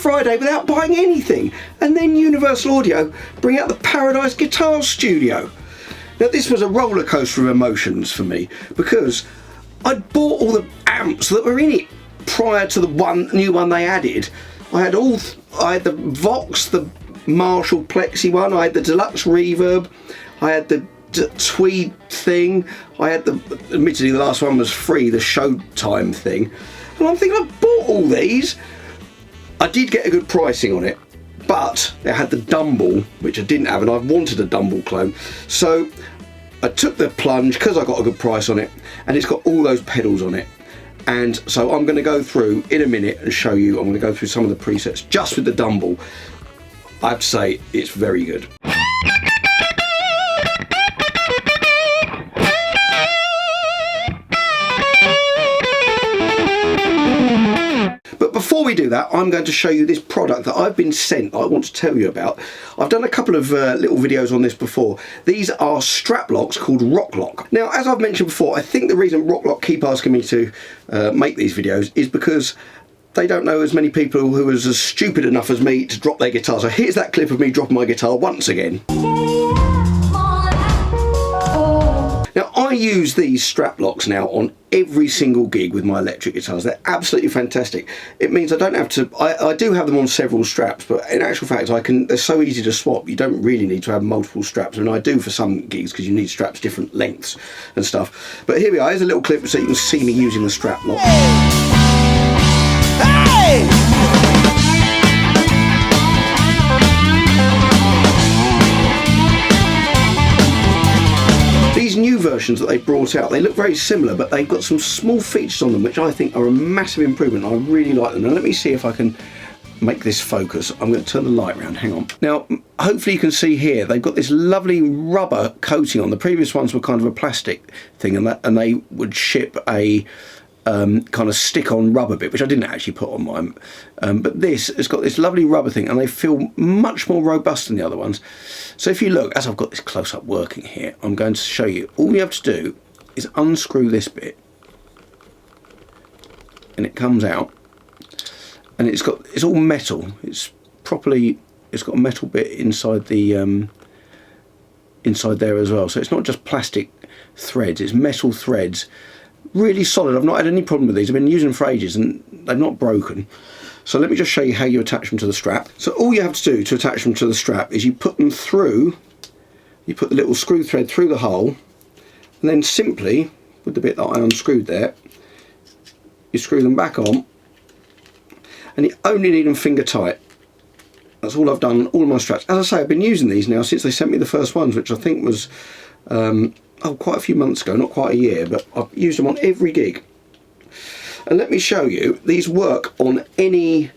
Friday without buying anything. And then Universal Audio bring out the Paradise Guitar Studio. Now this was a roller coaster of emotions for me, because I'd bought all the amps that were in it prior to the new one they added. I had the Vox, the Marshall Plexi one, I had the Deluxe Reverb, I had the Tweed thing, I had admittedly the last one was free, the Showtime thing. And I'm thinking, I bought all these. I did get a good pricing on it, but it had the Dumble, which I didn't have, and I wanted a Dumble clone. So I took the plunge because I got a good price on it, and it's got all those pedals on it. And so I'm going to go through in a minute and show you. I'm going to go through some of the presets just with the Dumble. I have to say, it's very good. But before we do that, I'm going to show you this product that I've been sent that I want to tell you about. I've done a couple of little videos on this before. These are strap locks called Rock Lock. Now, as I've mentioned before, I think the reason Rock Lock keep asking me to make these videos is because they don't know as many people who are as stupid enough as me to drop their guitar. So here's that clip of me dropping my guitar once again. Now, I use these strap locks now on every single gig with my electric guitars. They're absolutely fantastic. It means I don't have to, I do have them on several straps, but in actual fact, they're so easy to swap. You don't really need to have multiple straps. I mean, I do for some gigs because you need straps different lengths and stuff. But here we are, here's a little clip so you can see me using the strap lock. Hey! These new versions that they brought out, they look very similar, but they've got some small features on them which I think are a massive improvement. I really like them. Now let me see if I can make this focus. I'm going to turn the light around, hang on. Now hopefully you can see here they've got this lovely rubber coating on. The previous ones were kind of a plastic thing, and they would ship a kind of stick-on rubber bit, which I didn't actually put on mine, but this has got this lovely rubber thing, and they feel much more robust than the other ones. So if you look, as I've got this close-up working here, I'm going to show you. All you have to do is unscrew this bit, and it comes out, and it's all metal. It's got a metal bit inside the inside there as well. So it's not just plastic threads; it's metal threads. Really solid. I've not had any problem with these. I've been using them for ages and they've not broken. So let me just show you how you attach them to the strap. So all you have to do to attach them to the strap is you put them through, you put the little screw thread through the hole, and then simply, with the bit that I unscrewed there, you screw them back on, and you only need them finger tight. That's all I've done, all of my straps. As I say, I've been using these now since they sent me the first ones, which I think was quite a few months ago, not quite a year, but I've used them on every gig. And let me show you, these work on any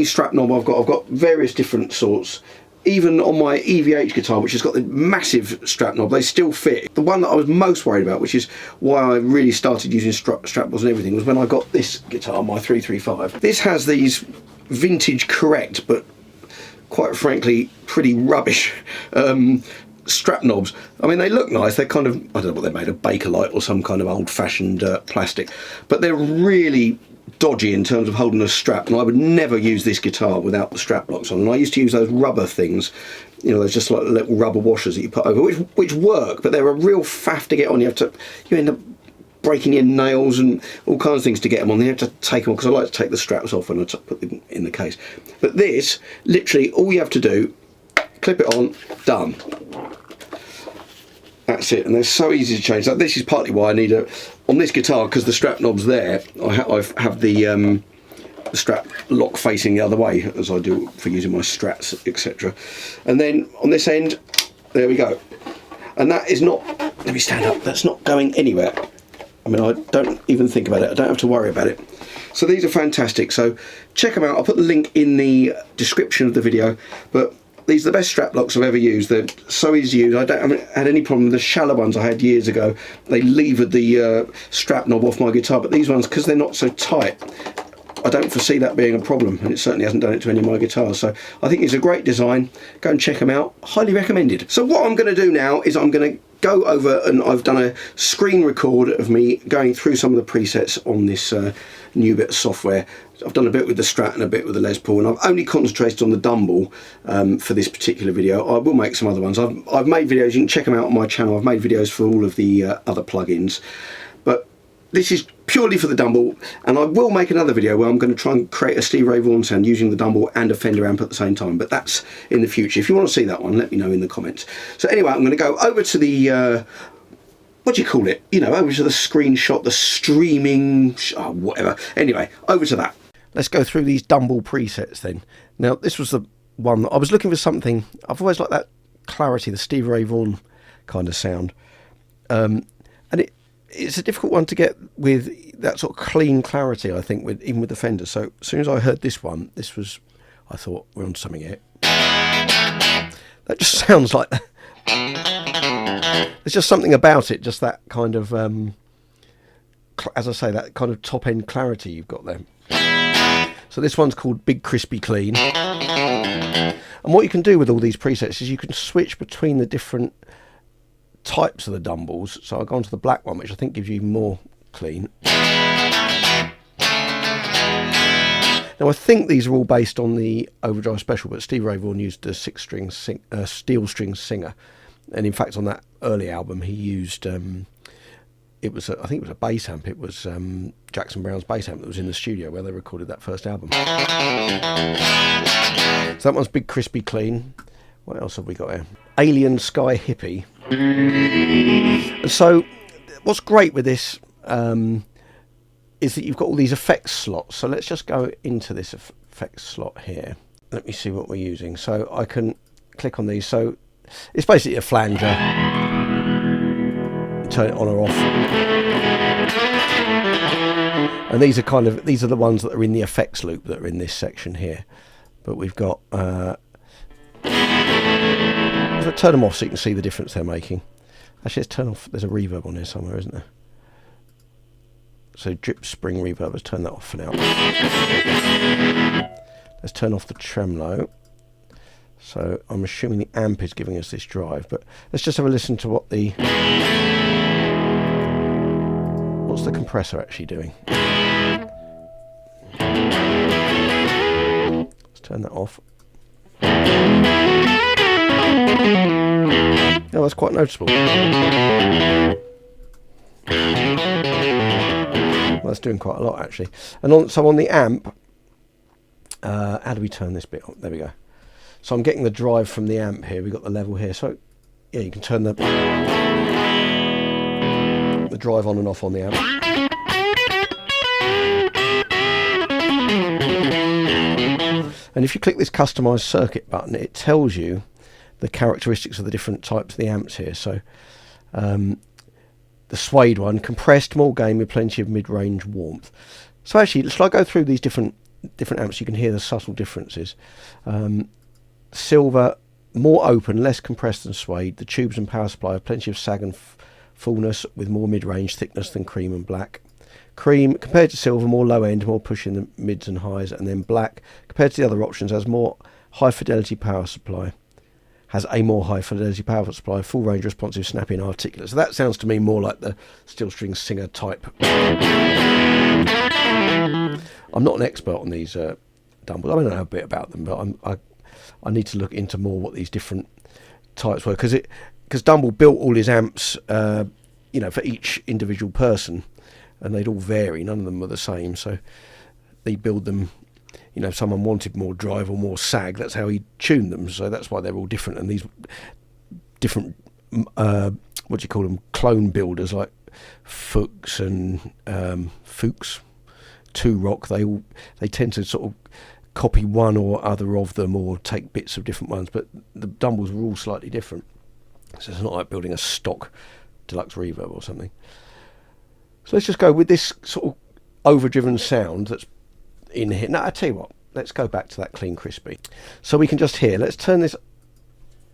strap knob I've got. I've got various different sorts. Even on my EVH guitar, which has got the massive strap knob, they still fit. The one that I was most worried about, which is why I really started using strap balls and everything, was when I got this guitar, my 335. This has these vintage correct, but quite frankly, pretty rubbish strap knobs. I mean, they look nice. They're kind of, I don't know what they're made of, Bakelite or some kind of old-fashioned plastic, but they're really dodgy in terms of holding a strap, and I would never use this guitar without the strap locks on. And I used to use those rubber things, you know, there's just like little rubber washers that you put over, which work, but they're a real faff to get on. You end up breaking your nails and all kinds of things to get them on. You have to take them on, because I like to take the straps off when I put them in the case. But this, literally, all you have to do, clip it on, done. That's it, and they're so easy to change. Like, this is partly why I need on this guitar, because the strap knob's there, I have the strap lock facing the other way, as I do for using my Strats, etc. And then on this end, there we go. And that is not, let me stand up, that's not going anywhere. I mean, I don't even think about it, I don't have to worry about it. So these are fantastic, so check them out. I'll put the link in the description of the video, but these are the best strap locks I've ever used. They're so easy to use. I haven't had any problem with the shallow ones I had years ago. They levered the strap knob off my guitar, but these ones, because they're not so tight, I don't foresee that being a problem, and it certainly hasn't done it to any of my guitars. So I think it's a great design. Go and check them out. Highly recommended. So what I'm going to do now is I'm going to go over, and I've done a screen record of me going through some of the presets on this new bit of software. I've done a bit with the Strat and a bit with the Les Paul, and I've only concentrated on the Dumble for this particular video. I will make some other ones. I've made videos, you can check them out on my channel. I've made videos for all of the other plugins, but this is purely for the Dumble, and I will make another video where I'm going to try and create a Stevie Ray Vaughan sound using the Dumble and a Fender amp at the same time, but that's in the future. If you want to see that one, let me know in the comments. So anyway, I'm going to go over to the what do you call it? You know, over to the screenshot, the streaming, whatever. Anyway, over to that. Let's go through these Dumble presets then. Now, this was the one that I was looking for something. I've always liked that clarity, the Stevie Ray Vaughan kind of sound. And it's a difficult one to get with that sort of clean clarity, I think, even with the Fender. So as soon as I heard this one, I thought, we're on something here. That just sounds like... There's just something about it, just that kind of, as I say, that kind of top-end clarity you've got there. So this one's called Big Crispy Clean. And what you can do with all these presets is you can switch between the different types of the Dumbles. So I'll go on to the black one, which I think gives you even more clean. Now I think these are all based on the Overdrive Special, but Stevie Ray Vaughan used the six-string steel string Singer. And in fact, on that early album, he used, I think it was a bass amp. It was Jackson Browne's bass amp that was in the studio where they recorded that first album. So that one's Big Crispy Clean. What else have we got here? Alien Sky Hippie. And so what's great with this is that you've got all these effects slots. So let's just go into this effects slot here. Let me see what we're using. So I can click on these. So it's basically a flanger. Turn it on or off. And these are the ones that are in the effects loop that are in this section here. But we've got if I turn them off so you can see the difference they're making. Actually, let's turn off. There's a reverb on here somewhere, isn't there? So drip spring reverb. Let's turn that off for now. Let's turn off the tremolo. So I'm assuming the amp is giving us this drive, but let's just have a listen to what's the compressor actually doing. Let's turn that off. Oh, that's quite noticeable. Well, that's doing quite a lot actually. And so on the amp, how do we turn this bit on? There we go. So I'm getting the drive from the amp here. We've got the level here. So yeah, you can turn the drive on and off on the amp. And if you click this customize circuit button, it tells you the characteristics of the different types of the amps here. So the suede one, compressed, more gain with plenty of mid-range warmth. So actually, shall I go through these different amps? You can hear the subtle differences. Silver, more open, less compressed than suede. The tubes and power supply have plenty of sag and fullness with more mid-range thickness than cream and black. Cream, compared to silver, more low end, more push in the mids and highs. And then black, compared to the other options, has more high fidelity power supply. Has a more high fidelity power supply, full range, responsive, snappy and articulate. So that sounds to me more like the steel string Singer type. I'm not an expert on these Dumbles. I mean, I know a bit about them, but I need to look into more what these different types were, because Dumble built all his amps, for each individual person, and they'd all vary. None of them were the same, so they build them. If someone wanted more drive or more sag, that's how he tuned them. So that's why they're all different. And these different, clone builders like Fuchs and Fuchs, Two Rock. They tend to sort of copy one or other of them, or take bits of different ones. But the Dumbles were all slightly different. So it's not like building a stock deluxe reverb or something. So let's just go with this sort of overdriven sound that's in here. Now I tell you what, let's go back to that clean crispy, so we can just hear. Let's turn this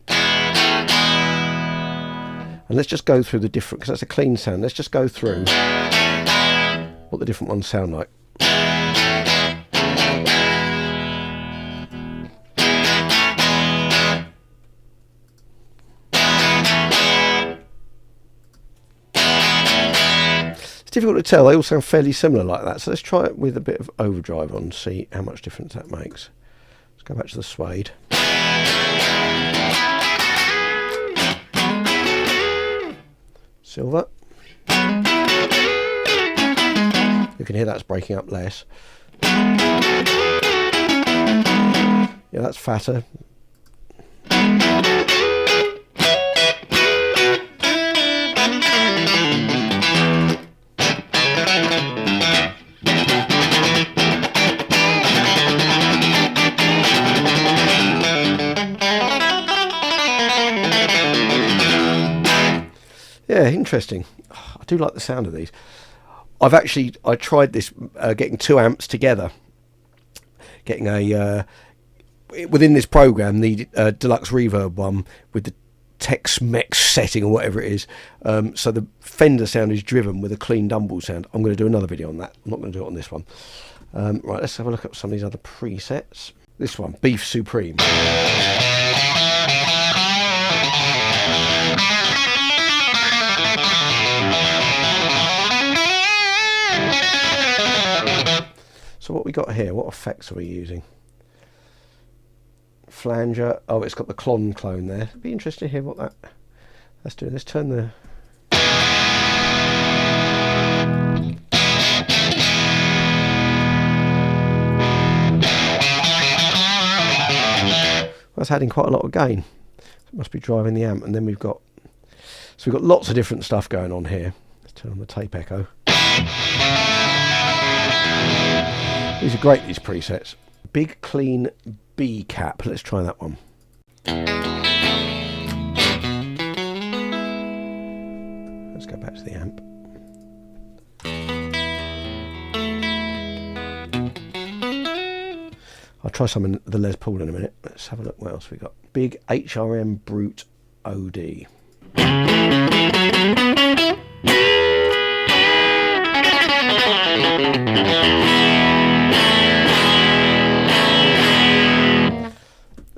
and let's just go through the different, because that's a clean sound. Let's just go through what the different ones sound like. difficult to tell. They all sound fairly similar like that. So let's try it with a bit of overdrive on, see how much difference that makes. Let's go back to the suede. Silver. You can hear that's breaking up less. Yeah, that's fatter. Yeah, interesting. I do like the sound of these. I tried this getting 2 amps together, getting a within this program the deluxe reverb one with the Tex-Mex setting or whatever it is, so the Fender sound is driven with a clean Dumble sound. I'm going to do another video on that. I'm not going to do it on this one. Right, let's have a look at some of these other presets. This one, Beef Supreme. So what we got here, what effects are we using? Flanger, oh, it's got the clone there. It'd be interesting to hear what that's doing. Let's turn the... That's adding quite a lot of gain. It must be driving the amp. And then we've got lots of different stuff going on here. Let's turn on the tape echo. These are great, these presets. Big clean B cap. Let's try that one. Let's go back to the amp. I'll try some in the Les Paul in a minute. Let's have a look what else we got. Big HRM Brute OD.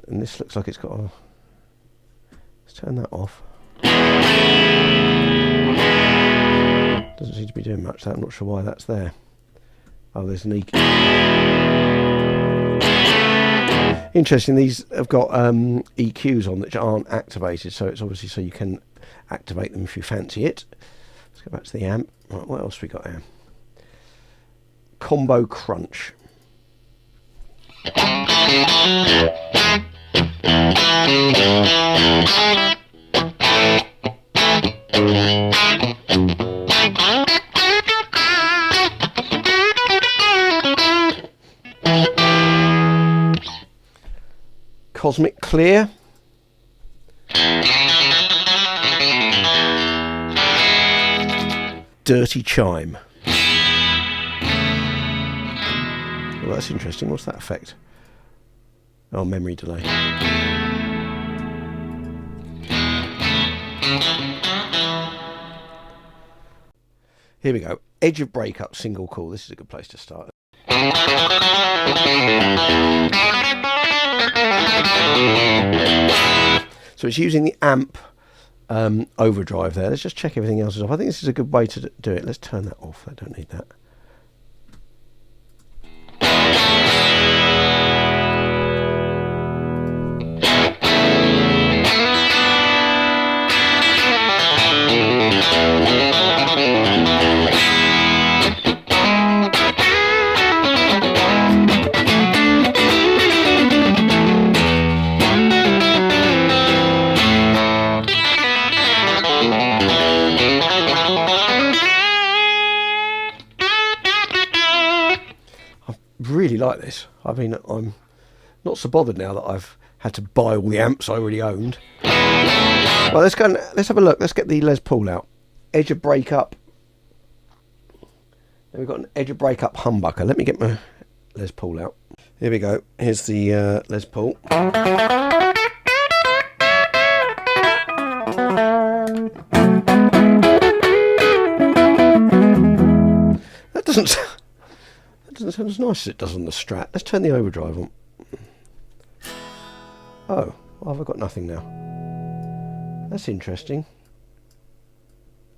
And this looks like it's got a... Let's turn that off. Doesn't seem to be doing much, that. I'm not sure why that's there. Oh, there's an EQ. Interesting, these have got EQs on that aren't activated, so it's obviously so you can activate them if you fancy it. Let's go back to the amp. Right, what else we got here? Combo Crunch. Cosmic Clear. Dirty Chime. Well, that's interesting. What's that effect? Oh, memory delay. Here we go. Edge of Breakup, single call. This is a good place to start. So it's using the amp overdrive there. Let's just check everything else is off. I think this is a good way to do it. Let's turn that off. I don't need that. Really like this. I mean, I'm not so bothered now that I've had to buy all the amps I already owned. Well, let's go and let's have a look. Let's get the Les Paul out. Edge of Breakup. Then we've got an Edge of Breakup humbucker. Let me get my Les Paul out. Here we go. Here's the Les Paul. That doesn't sound as nice as it does on the Strat. Let's turn the overdrive on. Oh, well, I've got nothing now. That's interesting.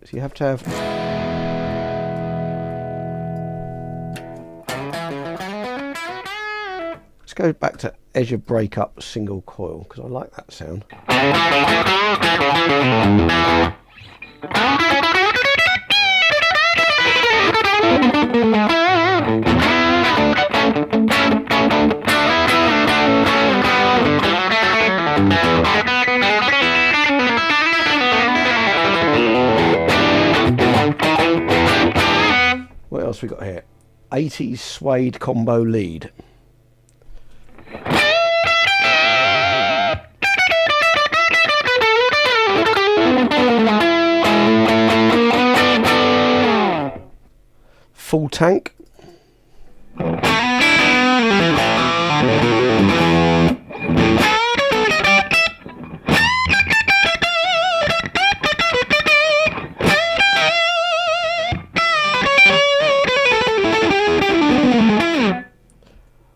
So you have to have... go back to Escher breakup single coil, because I like that sound. What else we got here? 80s suede combo lead. Full tank.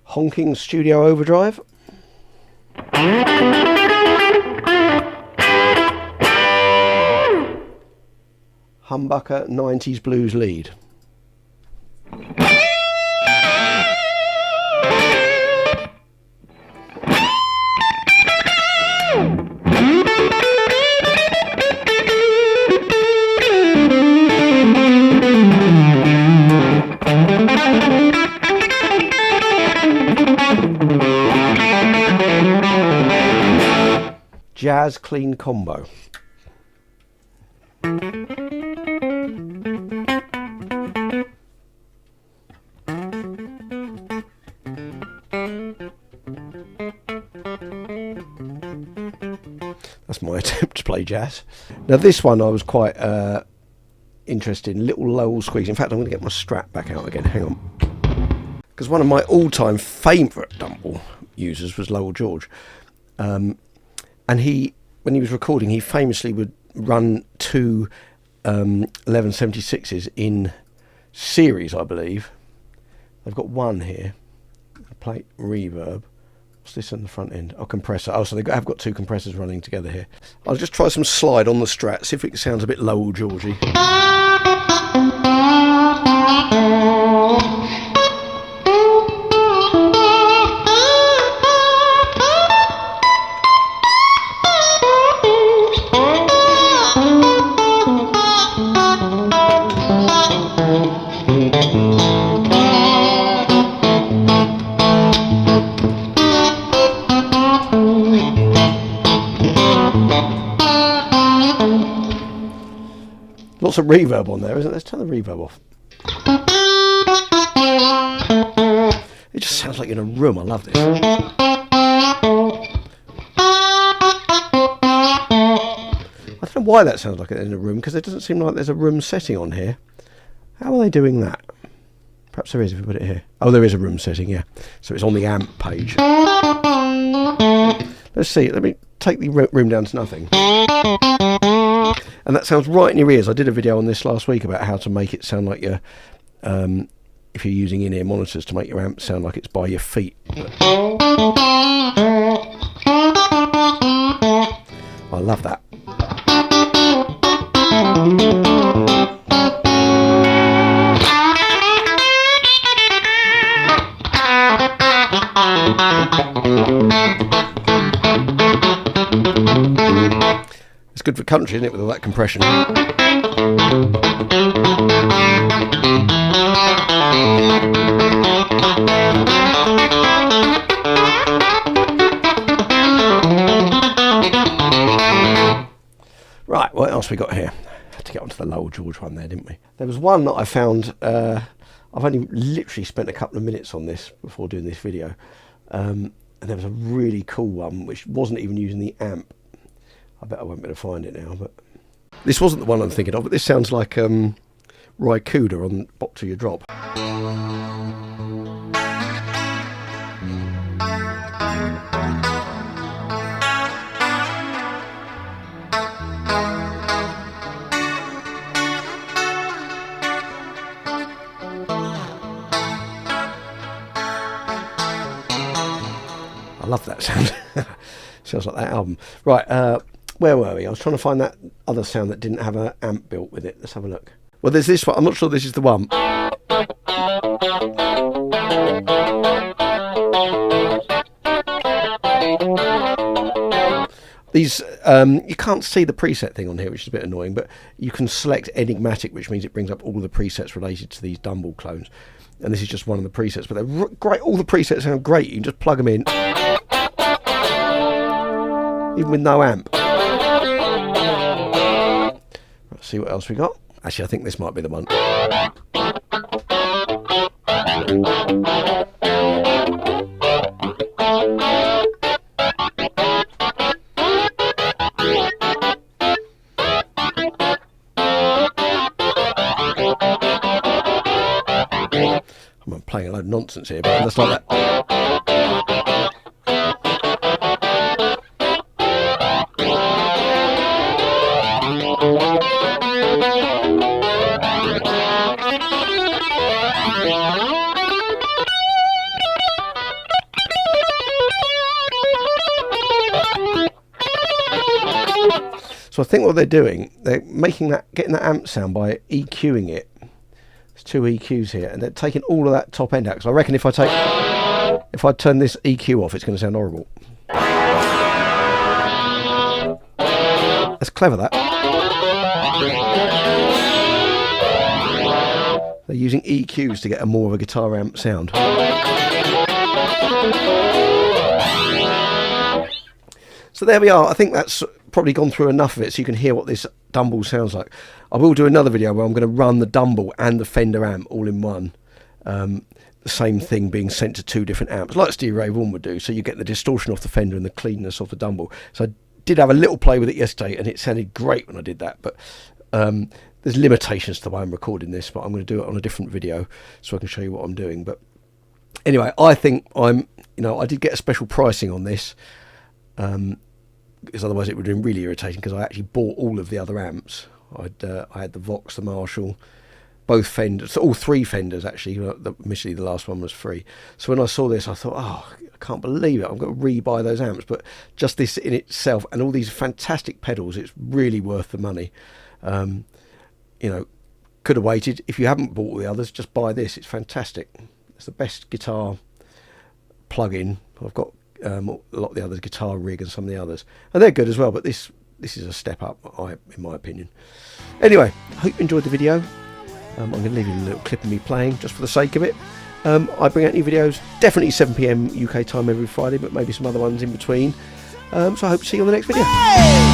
Honking studio overdrive. Humbucker 90s blues lead. Jazz clean combo. That's my attempt to play jazz. Now this one I was quite interested in. Little Lowell squeaks. In fact, I'm going to get my Strat back out again. Hang on. Because one of my all-time favourite Dumble users was Lowell George. And he, when he was recording, he famously would run two 1176s in series, I believe. They've got one here. Plate reverb. What's this on the front end? Oh, compressor. Oh, so they have got two compressors running together here. I'll just try some slide on the Strat, see if it sounds a bit Lowell Georgey. Lots of reverb on there, isn't it? Let's turn the reverb off. It just sounds like you're in a room. I love this. I don't know why that sounds like it's in a room, because it doesn't seem like there's a room setting on here. How are they doing that? Perhaps there is if we put it here. Oh, there is a room setting, yeah. So it's on the amp page. Let's see. Let me take the room down to nothing. And that sounds right in your ears. I did a video on this last week about how to make it sound like you're, if you're using in-ear monitors, to make your amp sound like it's by your feet. I love that. It's good for country, isn't it, with all that compression? Right, what else we got here? Had to get onto the Lowell George one there, didn't we? There was one that I found, I've only literally spent a couple of minutes on this before doing this video. And there was a really cool one which wasn't even using the amp. I bet I won't be able to find it now, but this wasn't the one I'm thinking of, but this sounds like Ry Cooder on Bop to Your Drop. I love that sound. Sounds like that album. Right, where were we? I was trying to find that other sound that didn't have an amp built with it. Let's have a look. Well, there's this one. I'm not sure this is the one. These you can't see the preset thing on here, which is a bit annoying, but you can select Enigmatic, which means it brings up all the presets related to these Dumble clones. And this is just one of the presets, but they're great. All the presets sound great. You can just plug them in, even with no amp. Let's see what else we got. Actually, I think this might be the one. I'm playing a load of nonsense here, but just like that. So I think what they're doing, they're making that, getting that amp sound by EQing it. There's 2 EQs here, and they're taking all of that top end out. Because I reckon if I turn this EQ off, it's going to sound horrible. That's clever, that. They're using EQs to get a more of a guitar amp sound. So there we are. I think that's probably gone through enough of it so you can hear what this Dumble sounds like. I will do another video where I'm going to run the Dumble and the Fender amp all in one. The same thing being sent to 2 different amps, like Stevie Ray Vaughan would do, so you get the distortion off the Fender and the cleanness of the Dumble. So I did have a little play with it yesterday, and it sounded great when I did that, but there's limitations to the way I'm recording this, but I'm going to do it on a different video so I can show you what I'm doing. But anyway, I think I did get a special pricing on this, because otherwise it would have been really irritating, because I actually bought all of the other amps. I had the Vox, the Marshall, both Fenders, all 3 Fenders actually. Initially the last one was free. So when I saw this, I thought, oh, I can't believe it, I'm going to re-buy those amps. But just this in itself, and all these fantastic pedals, it's really worth the money. Could have waited. If you haven't bought all the others, just buy this. It's fantastic. It's the best guitar plug-in. I've got a lot of the others, Guitar Rig and some of the others, and they're good as well, but this is a step up, in my opinion. Anyway, I hope you enjoyed the video. I'm going to leave you a little clip of me playing just for the sake of it. I bring out new videos, definitely 7 PM UK time every Friday, but maybe some other ones in between. So I hope to see you on the next video. Hey!